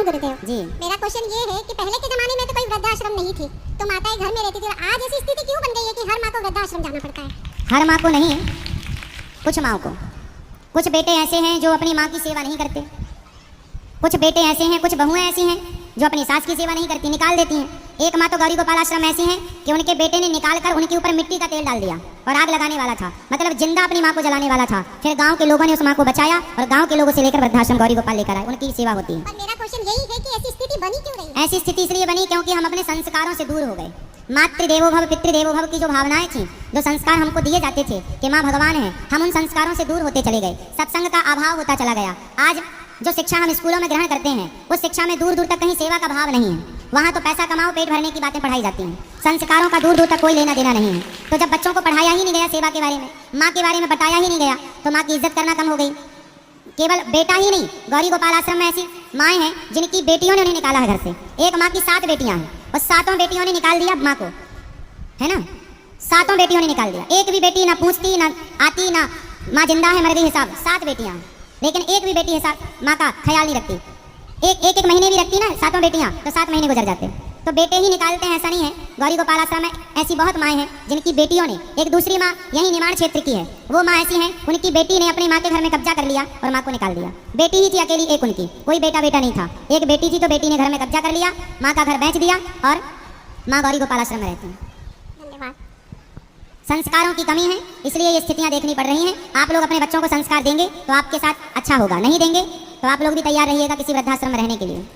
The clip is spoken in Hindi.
गुरुदेव जी। मेरा क्वेश्चन ये है कि पहले के जमाने में तो कोई वृद्धाश्रम नहीं थे, तो माताएं घर में रहती थी, और आज ऐसी स्थिति क्यों बन गई है कि हर माँ को वृद्धाश्रम जाना पड़ता है? हर माँ को नहीं, कुछ माँ को। कुछ बेटे ऐसे हैं जो अपनी माँ की सेवा नहीं करते, कुछ बेटे ऐसे हैं, कुछ बहुएं ऐसी हैं जो अपनी सास की सेवा नहीं करती, निकाल देती हैं। एक माँ तो गौरी गोपाल आश्रम ऐसी है कि उनके बेटे ने निकाल कर उनके ऊपर मिट्टी का तेल डाल दिया और आग लगाने वाला था, मतलब जिंदा अपनी माँ को जलाने वाला था। फिर गांव के लोगों ने उस माँ को बचाया और गांव के लोगों से लेकर वृद्धाश्रम गौरी गोपाल लेकर आए, उनकी सेवा होती है। पर मेरा क्वेश्चन यही है कि ऐसी स्थिति बनी क्यों रही? ऐसी स्थिति इसलिए बनी क्योंकि हम अपने संस्कारों से दूर हो गए। मातृदेवो भव पितृदेवो भव की जो भावनाएं थी, जो संस्कार हमको दिए जाते थे कि माँ भगवान है, हम उन संस्कारों से दूर होते चले गए। सत्संग का अभाव होता चला गया। आज जो शिक्षा हम स्कूलों में ग्रहण करते हैं, उस शिक्षा में दूर दूर तक कहीं सेवा का भाव नहीं है। वहाँ तो पैसा कमाओ, पेट भरने की बातें पढ़ाई जाती हैं, संस्कारों का दूर दूर तक कोई लेना देना नहीं है। तो जब बच्चों को पढ़ाया ही नहीं गया सेवा के बारे में, माँ के बारे में बताया ही नहीं गया, तो माँ की इज्जत करना कम हो गई। केवल बेटा ही नहीं, गौरी गोपाल आश्रम में ऐसी माएँ हैं जिनकी बेटियों ने उन्हें निकाला है घर से। एक माँ की 7 बेटियाँ हैं और 7 बेटियों ने निकाल दिया माँ को, है ना। 7 बेटियों ने निकाल दिया, एक भी बेटी ना पूछती ना आती, ना माँ जिंदा है मर गई हिसाब। 7 बेटियाँ हैं, लेकिन एक भी बेटी हिसाब माँ का ख्याल नहीं रखती। एक महीने भी रखती ना 7 बेटियाँ, तो 7 महीने गुजर जाते। तो बेटे ही निकालते हैं, ऐसा नहीं है। गौरी गोपाल आश्रम में ऐसी बहुत माएँ हैं जिनकी बेटियों ने, एक दूसरी माँ यही निमाड़ क्षेत्र की है, वो माँ ऐसी हैं उनकी बेटी ने अपनी माँ के घर में कब्जा कर लिया और माँ को निकाल दिया। बेटी ही थी अकेली एक उनकी, कोई बेटा नहीं था। एक बेटी थी तो बेटी ने घर में कब्जा कर लिया, माँ का घर बेच दिया और माँ गौरी गोपाल आश्रम में रहती हैं। धन्यवाद। संस्कारों की कमी है, इसलिए ये स्थितियां देखनी पड़ रही हैं। आप लोग अपने बच्चों को संस्कार देंगे तो आपके साथ अच्छा होगा, नहीं देंगे तो आप लोग भी तैयार रहिएगा किसी वृद्धाश्रम में रहने के लिए।